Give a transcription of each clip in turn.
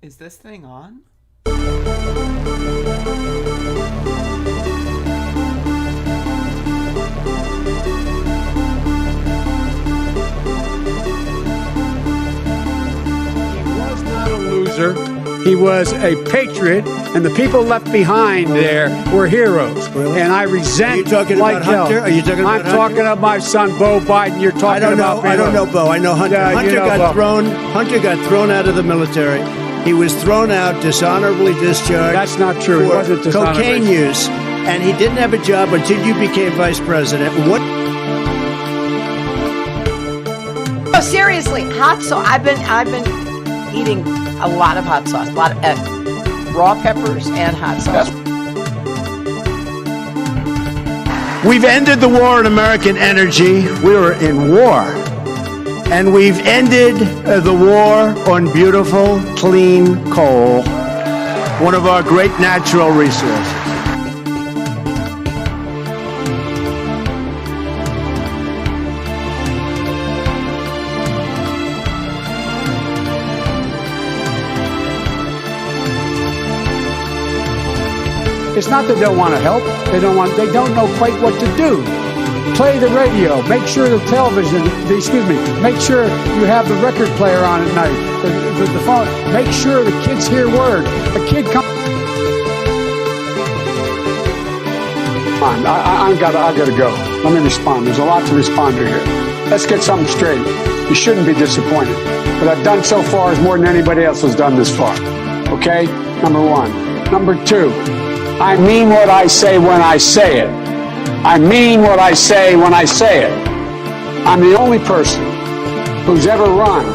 Is this thing on? Loser. He was a patriot, and the people left behind there were heroes. Really? And I resent. Are you talking like about Hunter? hell. Are you talking about I'm Hunter? talking about my son, Bo Biden. You're talking about. I don't know Bo. I know Hunter. Yeah, Hunter you know got Bo. thrown. Hunter got thrown out of the military. He was thrown out, dishonorably discharged. That's not true. It For wasn't dishonorably. cocaine use, and he didn't have a job until you became vice president. What? No, seriously, hot sauce. I've been eating a lot of hot sauce, a lot of raw peppers and hot sauce. We've ended the war on American energy. We were in war. And we've ended the war on beautiful, clean coal, one of our great natural resources. It's not that they don't want to help. They don't know quite what to do. Play the radio. Make sure the television. Make sure you have the record player on at night. The phone. Make sure the kids hear word. A kid comes. I gotta go. Let me respond. There's a lot to respond to here. Let's get something straight. You shouldn't be disappointed. What I've done so far is more than anybody else has done this far. Okay? Number one. Number two. I mean what I say when I say it. I mean what I say when I say it. I'm the only person who's ever run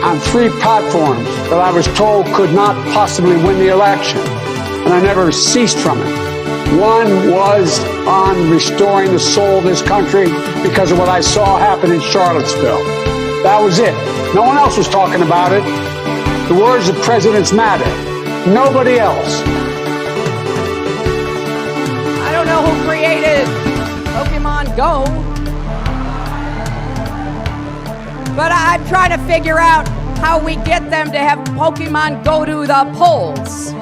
on 3 platforms that I was told could not possibly win the election, and I never ceased from it. One was on restoring the soul of this country because of what I saw happen in Charlottesville. That was it. No one else was talking about it. The words of presidents matter. Nobody else. I don't know who created Pokemon Go, but I'm trying to figure out how we get them to have Pokemon go to the polls.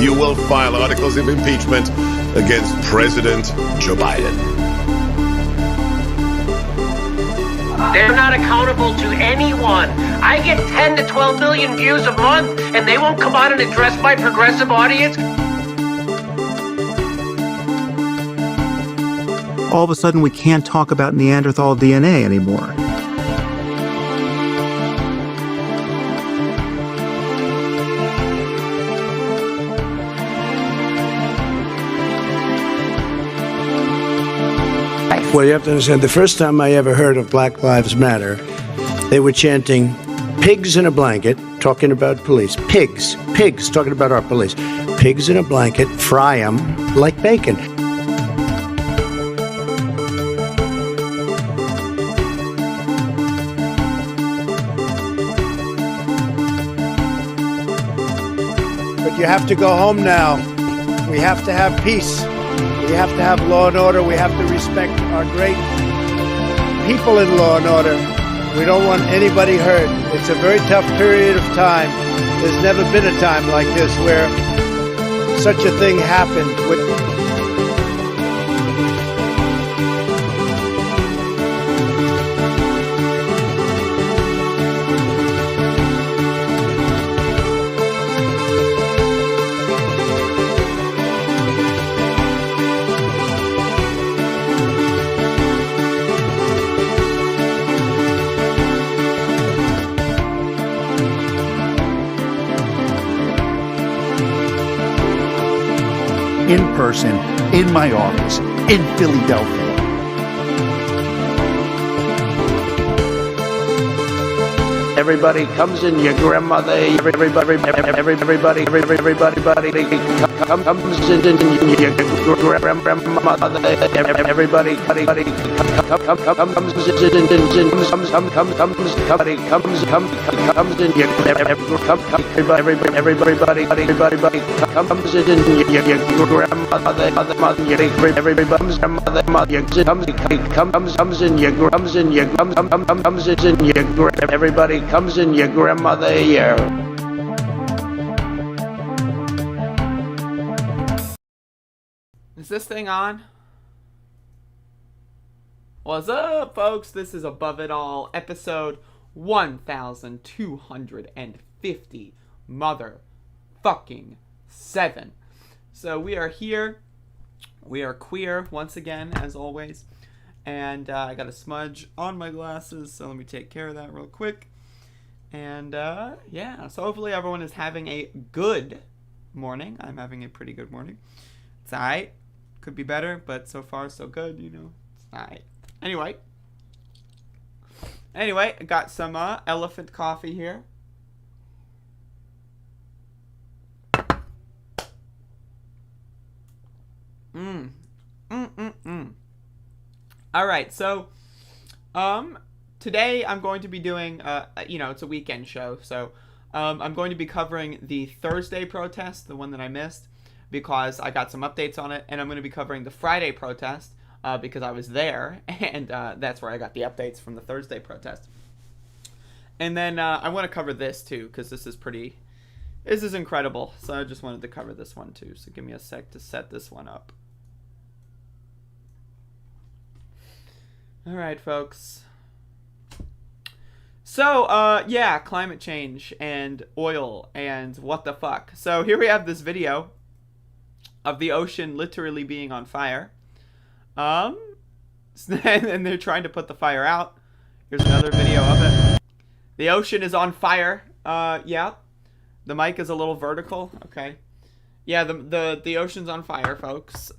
You will file articles of impeachment against President Joe Biden. They're not accountable to anyone. I get 10 to 12 million views a month, and they won't come out and address my progressive audience. All of a sudden, we can't talk about Neanderthal DNA anymore. Well, you have to understand, the first time I ever heard of Black Lives Matter, they were chanting, pigs in a blanket, talking about police. Pigs, talking about our police. Pigs in a blanket, fry them like bacon. But you have to go home now. We have to have peace. We have to have law and order. We have to respect our great people in law and order. We don't want anybody hurt. It's a very tough period of time. There's never been a time like this where such a thing happened. In person, in my office, in Philadelphia. everybody comes in your grandmother, everybody comes in your grandmother, everybody comes in your everybody comes in your grandmother ear. Is this thing on? What's up, folks? This is Above It All, episode 1250 motherfucking 7. So we are here. We are queer once again, as always. And I got a smudge on my glasses, so let me take care of that real quick. And yeah, so hopefully everyone is having a good morning. I'm having a pretty good morning. It's alright. Could be better, but so far so good, you know. It's alright. Anyway, I got some elephant coffee here. Alright, so today I'm going to be doing it's a weekend show, so I'm going to be covering the Thursday protest, the one that I missed, because I got some updates on it, and I'm going to be covering the Friday protest because I was there, and that's where I got the updates from the Thursday protest. And then I want to cover this too, because this is incredible, so I just wanted to cover this one too, so give me a sec to set this one up. Alright, folks. So, yeah, climate change and oil and what the fuck. So here we have this video of the ocean literally being on fire. And they're trying to put the fire out. Here's another video of it. The ocean is on fire. Yeah. The mic is a little vertical. Okay. Yeah, the ocean's on fire, folks.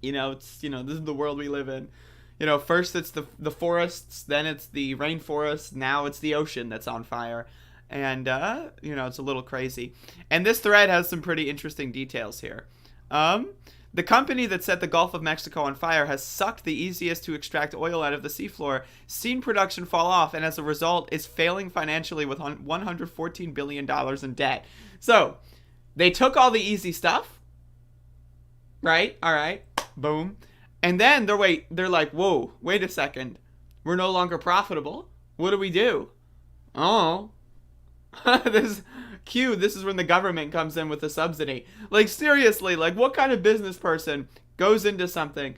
This is the world we live in. First it's the forests, then it's the rainforest, now it's the ocean that's on fire. And, it's a little crazy. And this thread has some pretty interesting details here. The company that set the Gulf of Mexico on fire has sucked the easiest to extract oil out of the seafloor, seen production fall off, and as a result is failing financially with $114 billion in debt. So, they took all the easy stuff. Right? All right. Boom. And then they're like, whoa, wait a second. We're no longer profitable. What do we do? Oh. This is when the government comes in with a subsidy. Like, seriously, like, what kind of business person goes into something,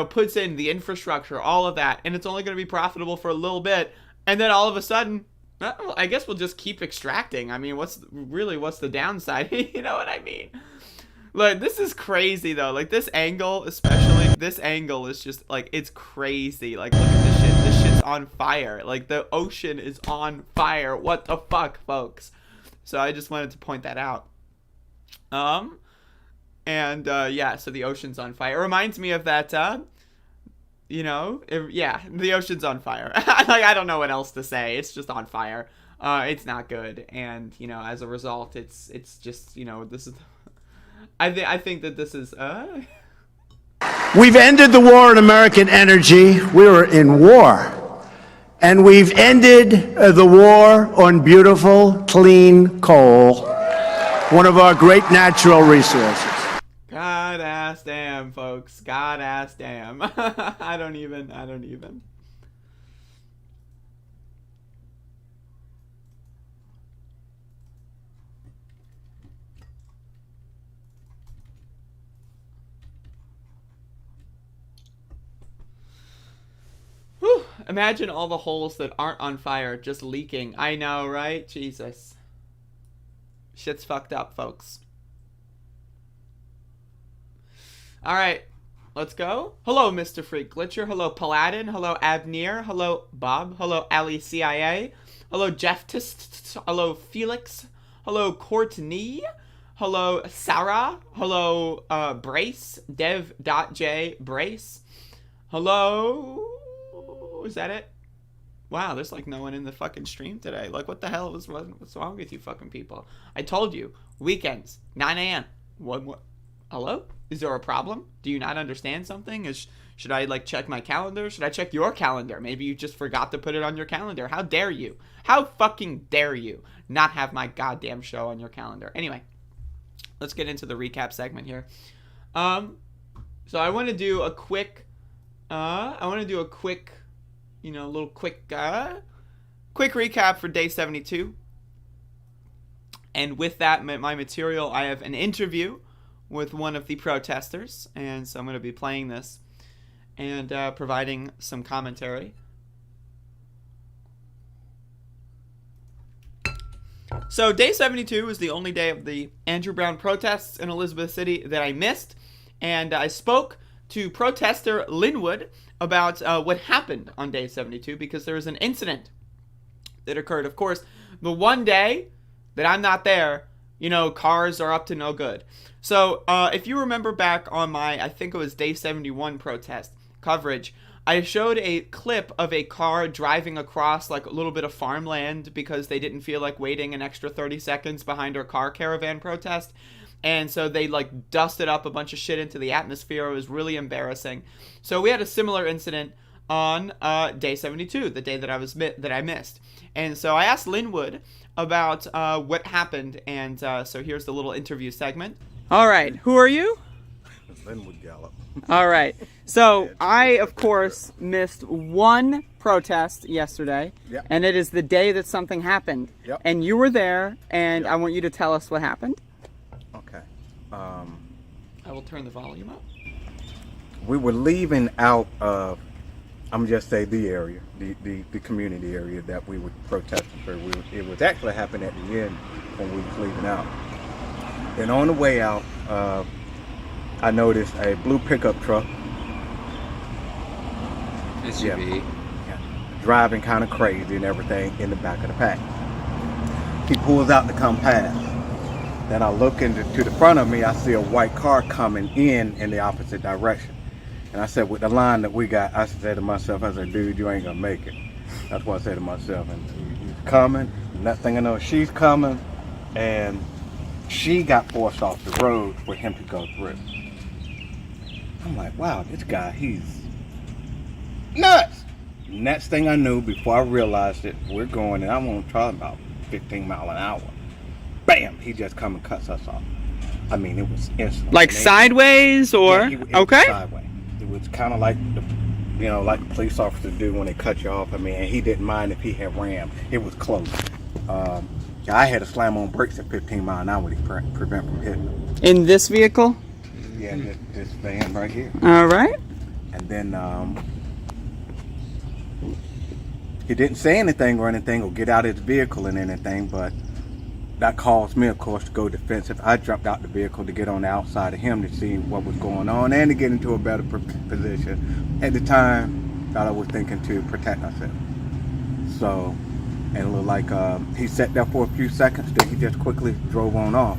puts in the infrastructure, all of that, and it's only going to be profitable for a little bit, and then all of a sudden, well, I guess we'll just keep extracting. I mean, what's the downside? You know what I mean? Like, this is crazy, though. Like, this angle, especially, this angle is just, like, it's crazy. Like, look at this shit. This shit's on fire. Like, the ocean is on fire. What the fuck, folks? So I just wanted to point that out. Yeah, so the ocean's on fire. It reminds me of that, the ocean's on fire. Like, I don't know what else to say. It's just on fire. It's not good. And, as a result, it's just, this is... I think that this is, We've ended the war on American energy. We were in war. And we've ended the war on beautiful, clean coal, one of our great natural resources. God ass damn, folks. God ass damn. I don't even. Whew. Imagine all the holes that aren't on fire just leaking. I know, right? Jesus. Shit's fucked up, folks. Alright, let's go. Hello, Mr. Freak Glitcher. Hello, Paladin. Hello, Abnir. Hello, Bob. Hello, Ali CIA. Hello, Jeff Tist. Hello, Felix. Hello, Courtney. Hello, Sarah. Hello, Brace. Dev.j Brace. Hello. Is that it? Wow, there's like no one in the fucking stream today. Like, what the hell what's wrong with you fucking people? I told you, weekends, 9 a.m. What? Hello? Is there a problem? Do you not understand something? Should I like check my calendar? Should I check your calendar? Maybe you just forgot to put it on your calendar. How dare you? How fucking dare you not have my goddamn show on your calendar? Anyway, let's get into the recap segment here. So I want to do a quick, you know, little quick recap for day 72. And with that, my material, I have an interview with one of the protesters, and so I'm going to be playing this and providing some commentary. So day 72 was the only day of the Andrew Brown protests in Elizabeth City that I missed, and I spoke to protester Linwood about what happened on day 72, because there was an incident that occurred. Of course, the one day that I'm not there, you know, cars are up to no good. So if you remember back on my, I think it was day 71 protest coverage, I showed a clip of a car driving across like a little bit of farmland because they didn't feel like waiting an extra 30 seconds behind our car caravan protest. And so they like dusted up a bunch of shit into the atmosphere. It was really embarrassing. So we had a similar incident on day 72, the day that I missed. And so I asked Linwood about what happened. And so here's the little interview segment. All right. Who are you? Linwood Gallup. All right. So I, of course, missed one protest yesterday. Yep. And it is the day that something happened. Yep. And you were there. And Yep. I want you to tell us what happened. Okay. I will turn the volume up. We were leaving out of, I'm just say the area, the community area that we were protesting for. It was actually happening at the end when we was leaving out. And on the way out, I noticed a blue pickup truck. SUV. Yeah, driving kind of crazy and everything in the back of the pack. He pulls out to come past. Then I look to the front of me, I see a white car coming in the opposite direction. And I said, with the line that we got, I said to myself, I said, dude, you ain't gonna make it. That's what I said to myself. And he's coming, and that thing I know, she's coming, and she got forced off the road for him to go through. I'm like, wow, this guy, he's nuts. Next thing I knew, before I realized it, we're going, and I'm on try about 15 miles an hour. Bam! He just come and cuts us off. I mean, it was instant. Like sideways or? Yeah, it okay. was sideways. It was kind of like like the police officers do when they cut you off. I mean, and he didn't mind if he had rammed. It was close. I had to slam on brakes at 15 miles an hour to prevent from hitting. In this vehicle? Yeah, this van right here. All right. And then he didn't say anything or get out of his vehicle and anything, but that caused me, of course, to go defensive. I jumped out the vehicle to get on the outside of him to see what was going on and to get into a better position. At the time, that I was thinking to protect myself. So, and it looked like he sat there for a few seconds, then he just quickly drove on off.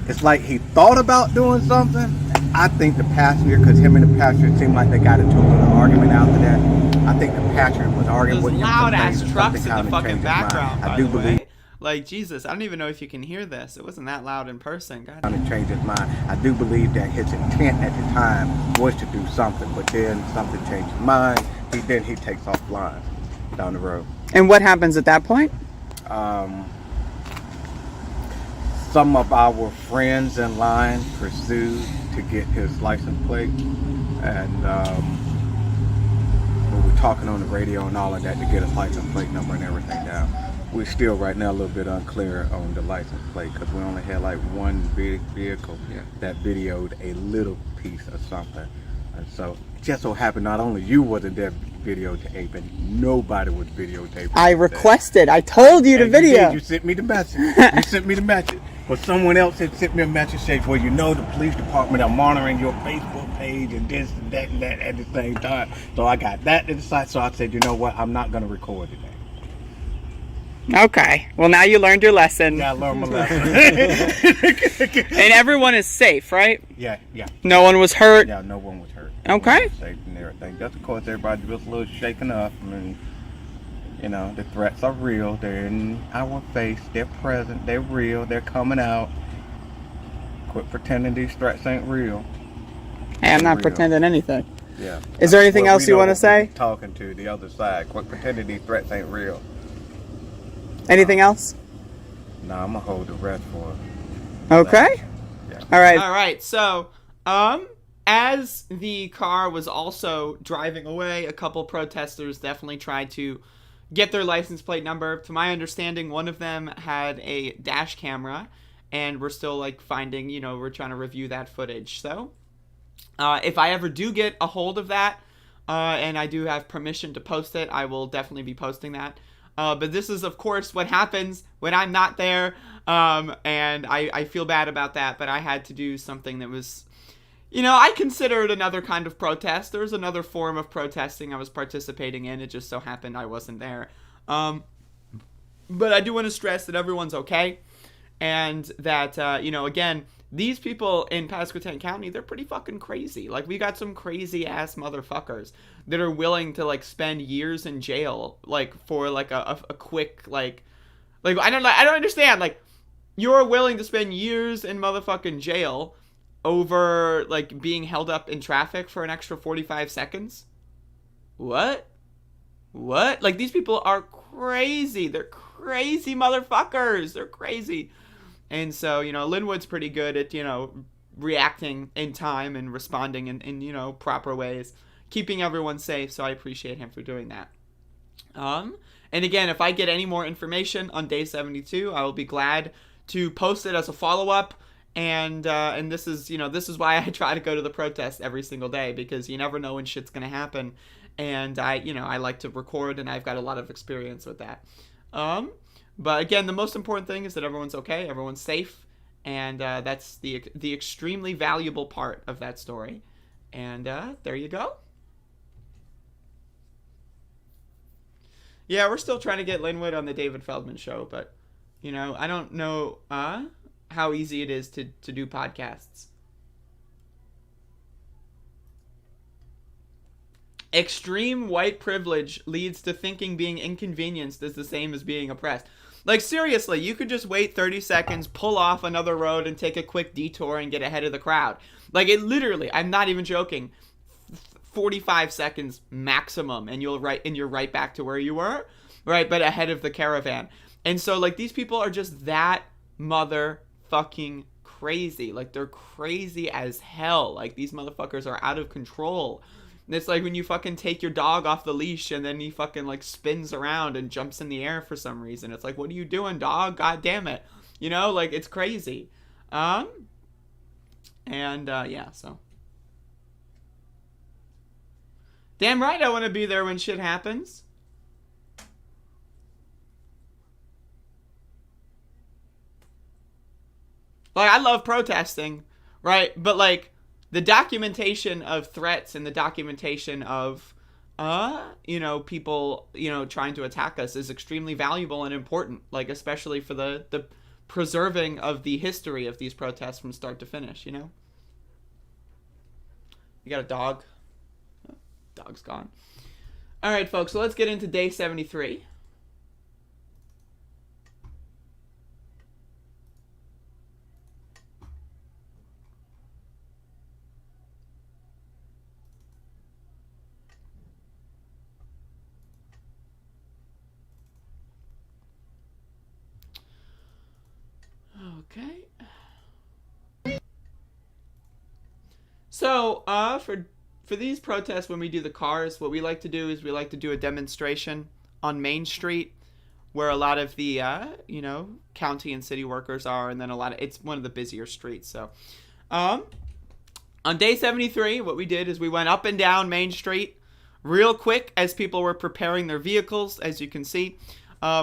It's like he thought about doing something. I think the passenger, because him and the passenger seemed like they got into a little argument after that. I think the passenger was arguing with him. Those loud ass trucks in the fucking background, I do believe. Like, Jesus, I don't even know if you can hear this. It wasn't that loud in person. God. Trying to change his mind. I do believe that his intent at the time was to do something, but then something changed his mind. He takes off blind down the road. And what happens at that point? Some of our friends in line pursued to get his license plate, and we were talking on the radio and all of that to get his license plate number and everything down. We're still right now a little bit unclear on the license plate because we only had like one big vehicle that videoed a little piece of something. And so it just so happened not only you wasn't there videotaping, nobody was videotaping. I requested. I told you to video. You sent me the message. But someone else had sent me a message saying, well, you know, the police department are monitoring your Facebook page and this and that and that at the same time. So I got that to the side. So I said, you know what? I'm not going to record today. Okay. Well, now you learned your lesson. Yeah, I learned my lesson. And everyone is safe, right? Yeah. No one was hurt? Yeah, no one was hurt. Okay. Safe and everything. Just, of course, everybody was a little shaken up. I mean, You know, the threats are real. They're in our face. They're present. They're real. They're coming out. Quit pretending these threats ain't real. Hey, I'm not Real. pretending anything. Yeah. Is there anything else you want to We say? talking to the other side. Quit pretending these threats ain't real. Anything else? Nah, I'm gonna hold the rest for Okay. Yeah. All right. All right. So, as the car was also driving away, a couple protesters definitely tried to get their license plate number. To my understanding, one of them had a dash camera, and we're still like finding, we're trying to review that footage. So, if I ever do get a hold of that, and I do have permission to post it, I will definitely be posting that. But this is, of course, what happens when I'm not there, and I feel bad about that, but I had to do something that was, I considered another kind of protest. There was another form of protesting I was participating in. It just so happened I wasn't there. But I do want to stress that everyone's okay, and that, again, these people in Pasquotank County, they're pretty fucking crazy. Like, we got some crazy-ass motherfuckers that are willing to, like, spend years in jail, like, for, like, a quick, like, I don't understand. Like, you're willing to spend years in motherfucking jail over, like, being held up in traffic for an extra 45 seconds? What? Like, these people are crazy. They're crazy motherfuckers. They're crazy. And so, Linwood's pretty good at, reacting in time and responding in proper ways, keeping everyone safe. So I appreciate him for doing that. And again, if I get any more information on day 72, I will be glad to post it as a follow-up. And this is why I try to go to the protest every single day, because you never know when shit's going to happen. And I like to record, and I've got a lot of experience with that. But again, the most important thing is that everyone's okay, everyone's safe, and that's the extremely valuable part of that story. And there you go. Yeah, we're still trying to get Linwood on the David Feldman show, but, I don't know how easy it is to do podcasts. Extreme white privilege leads to thinking being inconvenienced is the same as being oppressed. Like, seriously, you could just wait 30 seconds, pull off another road, and take a quick detour and get ahead of the crowd. Like, it literally, I'm not even joking, 45 seconds maximum, and you're right back to where you were, right? But ahead of the caravan. And so, like, these people are just that motherfucking crazy. Like, they're crazy as hell. Like, these motherfuckers are out of control. It's like when you fucking take your dog off the leash and then he fucking, like, spins around and jumps in the air for some reason. It's like, what are you doing, dog? God damn it. Like, it's crazy. Yeah, so. Damn right I want to be there when shit happens. Like, I love protesting, right? But, like, the documentation of threats and the documentation of, people, trying to attack us is extremely valuable and important, like, especially for the preserving of the history of these protests from start to finish, You got a dog? Oh, dog's gone. All right, folks, so let's get into day 73. Okay. So, for these protests, when we do the cars, what we like to do is we like to do a demonstration on Main Street, where a lot of the, county and city workers are, and then it's one of the busier streets. So, on day 73, what we did is we went up and down Main Street real quick as people were preparing their vehicles, as you can see.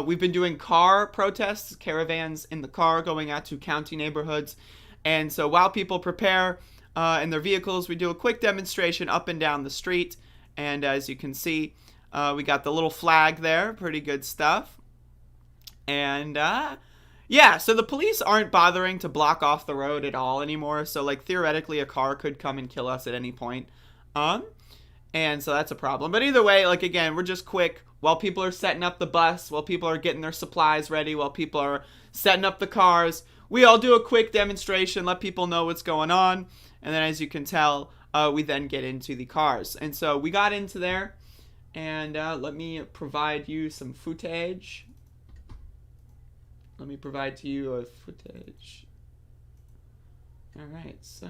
We've been doing car protests, caravans in the car going out to county neighborhoods. And so while people prepare in their vehicles, we do a quick demonstration up and down the street. And as you can see, we got the little flag there. Pretty good stuff. And yeah, so the police aren't bothering to block off the road at all anymore. So, like, theoretically, a car could come and kill us at any point. And so that's a problem. But either way, like, again, we're just quick while people are setting up the bus, while people are getting their supplies ready, while people are setting up the cars, we all do a quick demonstration, let people know what's going on, and then as you can tell, we then get into the cars. And so we got into there, and let me provide you some footage. Let me provide to you a footage. Alright, so...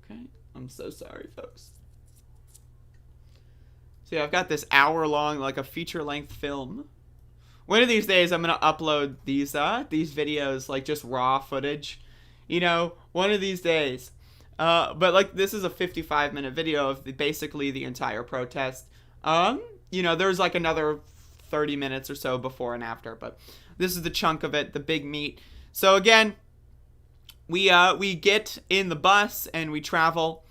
Okay, I'm so sorry, folks. So yeah, I've got this hour-long, like a feature-length film. One of these days, I'm gonna upload these videos, like just raw footage. You know, one of these days. But like, this is a 55-minute video of basically the entire protest. You know, there's like another 30 minutes or so before and after, but this is the chunk of it, the big meat. So again, we get in the bus and we travel,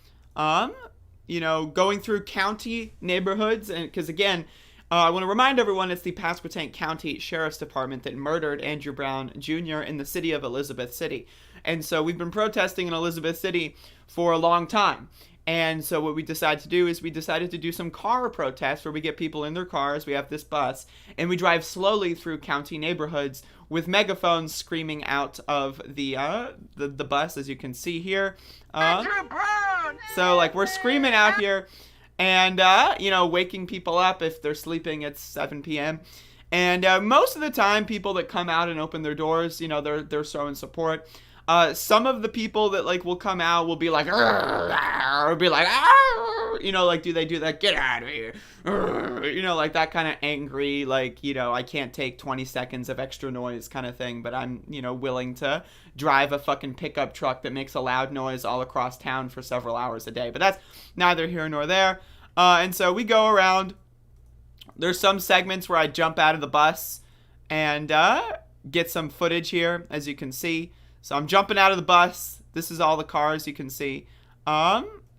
you know, going through county neighborhoods, and because again, I want to remind everyone it's the Pasquotank County Sheriff's Department that murdered Andrew Brown Jr. in the city of Elizabeth City. And so we've been protesting in Elizabeth City for a long time. And so what we decided to do is we decided to do some car protests where we get people in their cars, we have this bus, and we drive slowly through county neighborhoods with megaphones screaming out of the bus, as you can see here. So like we're screaming out here, and you know, waking people up if they're sleeping at 7 p.m. And most of the time, people that come out and open their doors, you know, they're showing support. Some of the people that like will come out will be like, or be like, you know, like, do they do that? Get out of here. You know, like that kind of angry, like, you know, I can't take 20 seconds of extra noise kind of thing, but I'm, you know, willing to drive a fucking pickup truck that makes a loud noise all across town for several hours a day. But that's neither here nor there. And so we go around. There's some segments where I jump out of the bus and get some footage here, as you can see. So I'm jumping out of the bus. This is all the cars you can see.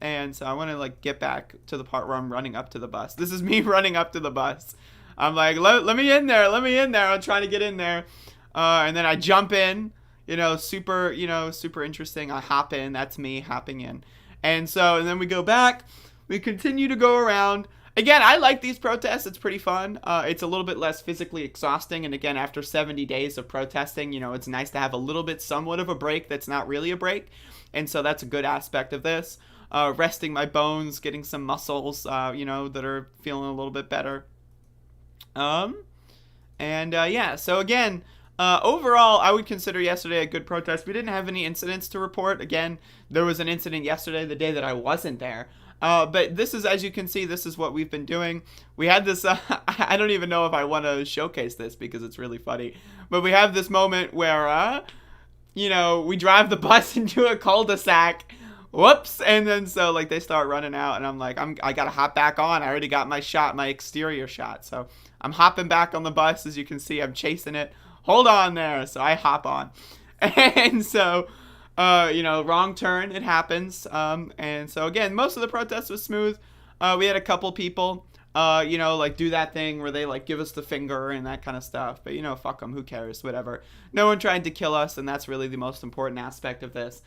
And so I want to like get back to the part where I'm running up to the bus. This is me running up to the bus. I'm like, let me in there. Let me in there. I'm trying to get in there. And then I jump in, you know, super interesting. I hop in. That's me hopping in. And then we go back. We continue to go around. Again, I like these protests. It's pretty fun. It's a little bit less physically exhausting. And again, after 70 days of protesting, you know, it's nice to have a little bit, somewhat of a break that's not really a break. And so that's a good aspect of this. Resting my bones, getting some muscles, you know, that are feeling a little bit better. Yeah, so again, overall, I would consider yesterday a good protest. We didn't have any incidents to report. Again, there was an incident yesterday, the day that I wasn't there. But this is, as you can see, this is what we've been doing. We had this, I don't even know if I want to showcase this because it's really funny. But we have this moment where, you know, we drive the bus into a cul-de-sac. Whoops. And then so like they start running out and I'm like, I got to hop back on. I already got my shot, my exterior shot. So I'm hopping back on the bus. As you can see, I'm chasing it. Hold on there. So I hop on. And so... you know, wrong turn, it happens. And so again, most of the protest was smooth. We had a couple people, you know, like do that thing where they like give us the finger and that kind of stuff. But you know, fuck them, who cares, whatever. No one tried to kill us, and that's really the most important aspect of this.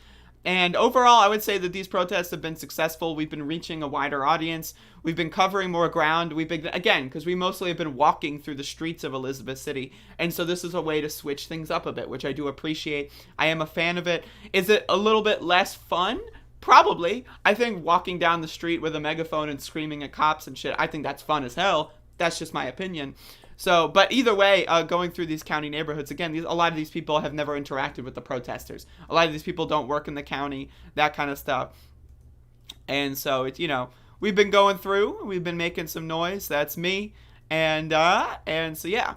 And overall, I would say that these protests have been successful. We've been reaching a wider audience. We've been covering more ground. We've been, again, because we mostly have been walking through the streets of Elizabeth City. And so this is a way to switch things up a bit, which I do appreciate. I am a fan of it. Is it a little bit less fun? Probably. I think walking down the street with a megaphone and screaming at cops and shit, I think that's fun as hell. That's just my opinion. So, but either way, going through these county neighborhoods, again, a lot of these people have never interacted with the protesters. A lot of these people don't work in the county, that kind of stuff. And so, it's, you know, we've been going through, we've been making some noise. That's me. And so, yeah,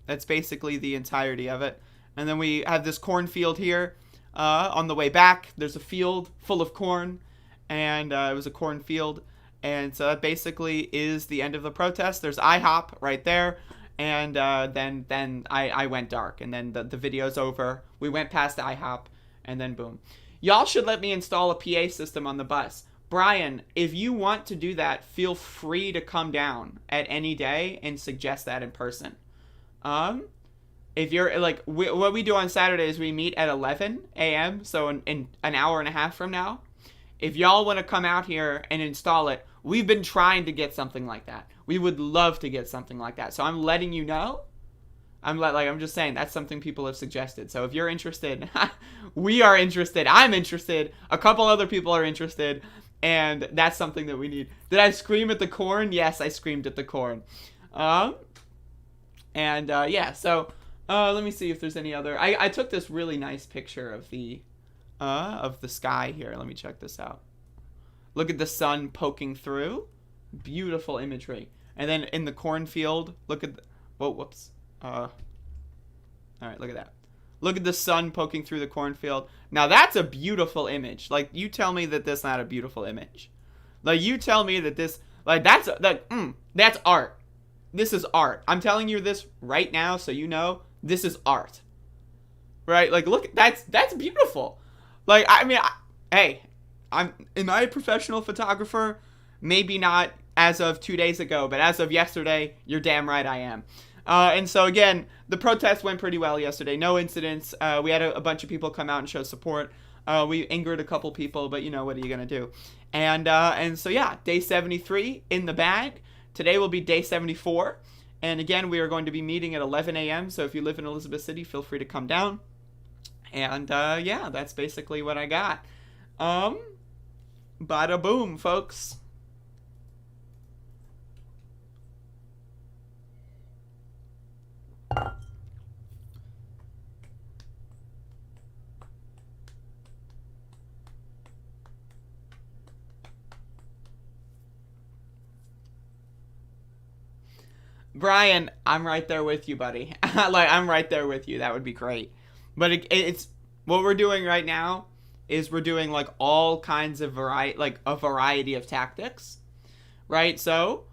that's basically the entirety of it. And then we have this cornfield here. On the way back, there's a field full of corn, and it was a cornfield. And so that basically is the end of the protest. There's IHOP right there. And then I went dark. And then the video's over. We went past IHOP. And then boom. Y'all should let me install a PA system on the bus. Brian, if you want to do that, feel free to come down at any day and suggest that in person. If you're like, what we do on Saturday is we meet at 11 a.m. So in an hour and a half from now. if y'all want to come out here and install it, we've been trying to get something like that. We would love to get something like that. So I'm letting you know. I'm just saying that's something people have suggested. So if you're interested, we are interested. I'm interested. A couple other people are interested. And that's something that we need. Did I scream at the corn? Yes, I screamed at the corn. Yeah, so let me see if there's any other. I took this really nice picture of the sky here. Let me check this out. Look at the sun poking through. Beautiful imagery. And then in the cornfield, look at the, whoops. All right, look at that. Look at the sun poking through the cornfield. Now that's a beautiful image. Like, you tell me that that's not a beautiful image. Like, you tell me that this, like, that's art. This is art. I'm telling you this right now, so you know this is art. Right? Like, look, that's beautiful. Like, I mean, hey, am I a professional photographer? Maybe not as of 2 days ago, but as of yesterday, you're damn right I am. And so again, the protest went pretty well yesterday. No incidents. We had a bunch of people come out and show support. We angered a couple people, but you know, what are you gonna do? And so yeah, day 73 in the bag. Today will be day 74. And again, we are going to be meeting at 11 a.m. So if you live in Elizabeth City, feel free to come down. And yeah, that's basically what I got. Bada boom, folks. Brian, I'm right there with you, buddy. Like, I'm right there with you. That would be great. But it's what we're doing right now is we're doing like all kinds of variety, like a variety of tactics, right? So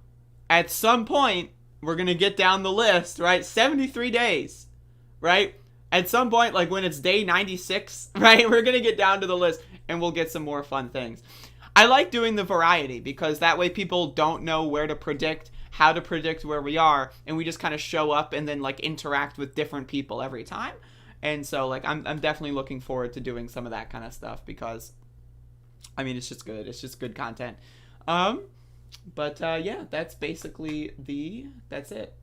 at some point we're gonna get down the list, right? 73 days, right? At some point, like when it's day 96, right? We're gonna get down to the list and we'll get some more fun things. I like doing the variety because that way people don't know where to predict, how to predict where we are, and we just kind of show up and then like interact with different people every time. And so like I'm definitely looking forward to doing some of that kind of stuff because I mean it's just good content. But yeah, that's basically that's it.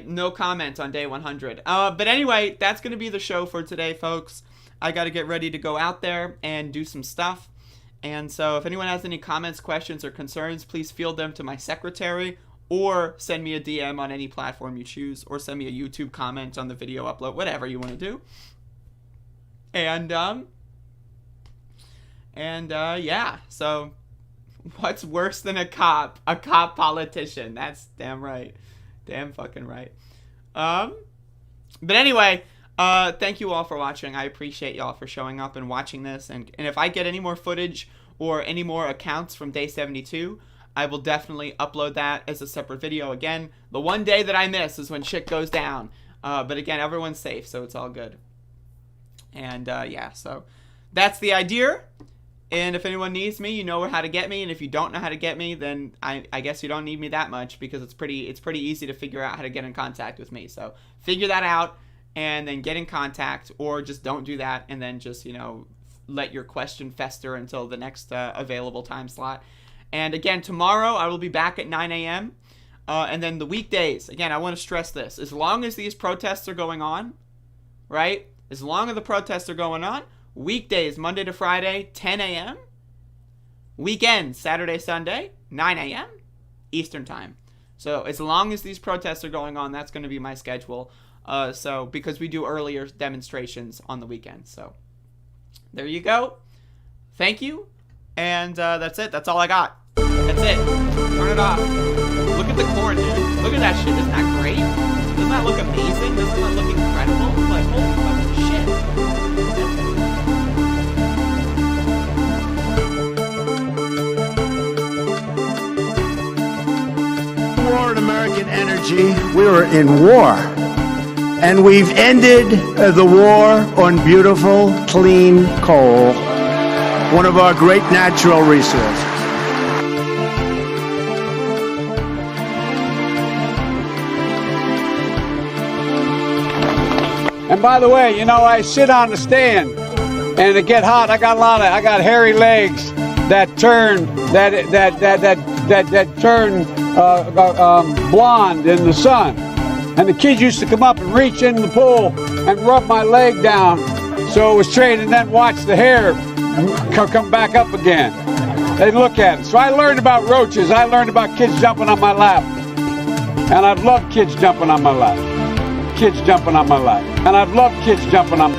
No comment on day 100. But anyway, that's going to be the show for today, folks. I got to get ready to go out there and do some stuff. And so if anyone has any comments, questions, or concerns, please field them to my secretary or send me a DM on any platform you choose or send me a YouTube comment on the video upload, whatever you want to do. And yeah, so what's worse than a cop? A cop politician. That's damn right. Damn fucking right. But anyway, thank you all for watching. I appreciate y'all for showing up and watching this. And if I get any more footage or any more accounts from day 72, I will definitely upload that as a separate video. Again, the one day that I miss is when shit goes down. But again, everyone's safe, so it's all good. And yeah, so that's the idea. And if anyone needs me, you know how to get me. And if you don't know how to get me, then I guess you don't need me that much because it's pretty easy to figure out how to get in contact with me. So figure that out and then get in contact, or just don't do that and then just, you know, let your question fester until the next available time slot. And again, tomorrow I will be back at 9 a.m. And then the weekdays, again, I want to stress this. As long as these protests are going on, right? As long as the protests are going on, weekdays, Monday to Friday, 10 a.m. Weekends, Saturday, Sunday, 9 a.m. Eastern time. So as long as these protests are going on, that's going to be my schedule. So because we do earlier demonstrations on the weekends. So there you go. Thank you. And that's it. That's all I got. That's it. Turn it off. Look at the corn, dude. Look at that shit. Isn't that great? Doesn't that look amazing? Doesn't that look incredible? Like, holy fucking shit. War in American energy. We were in war. And we've ended the war on beautiful, clean coal, one of our great natural resources. And by the way, you know, I sit on the stand and it get hot. I got hairy legs that turn blonde in the sun. And the kids used to come up and reach in the pool and rub my leg down so it was straight, and then watch the hair come back up again. They'd look at it. So I learned about roaches. I learned about kids jumping on my lap. And I've loved kids jumping on my lap. Kids jumping on my lap. And I've loved kids jumping on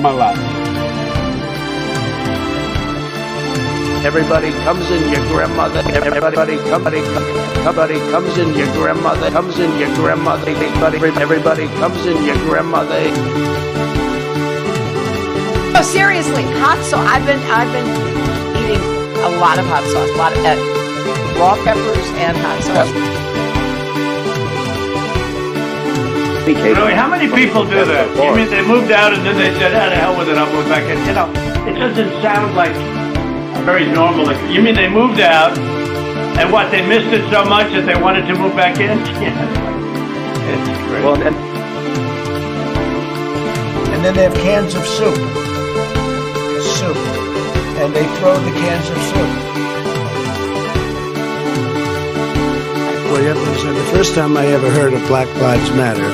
my lap. Everybody comes in your grandmother. Everybody comes in your grandmother. Everybody comes in your grandmother. Oh, seriously, hot sauce. I've been eating a lot of hot sauce, a lot of raw peppers and hot sauce. Really, how many people do that? You mean they moved out and then they said, "Ah, the hell with it, I'll move back in"? You know, it doesn't sound like very normal. You mean they moved out and what? They missed it so much that they wanted to move back in? It's crazy. Well, and then they have cans of soup, and they throw the cans of soup. Well, yeah, the first time I ever heard of Black Lives Matter,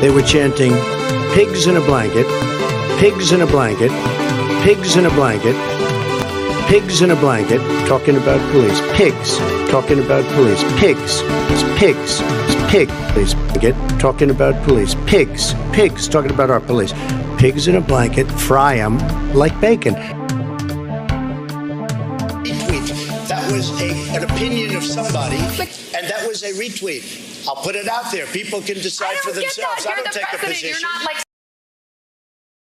they were chanting, "Pigs in a blanket, pigs in a blanket, pigs in a blanket, pigs in a blanket," talking about police. Pigs, talking about police. Pigs, it's pigs, it's pig, police. Blanket, talking about police. Pigs, pigs, talking about our police. Pigs in a blanket, fry them like bacon. That was an opinion of somebody, and that was a retweet. I'll put it out there. People can decide for themselves. I don't take a position.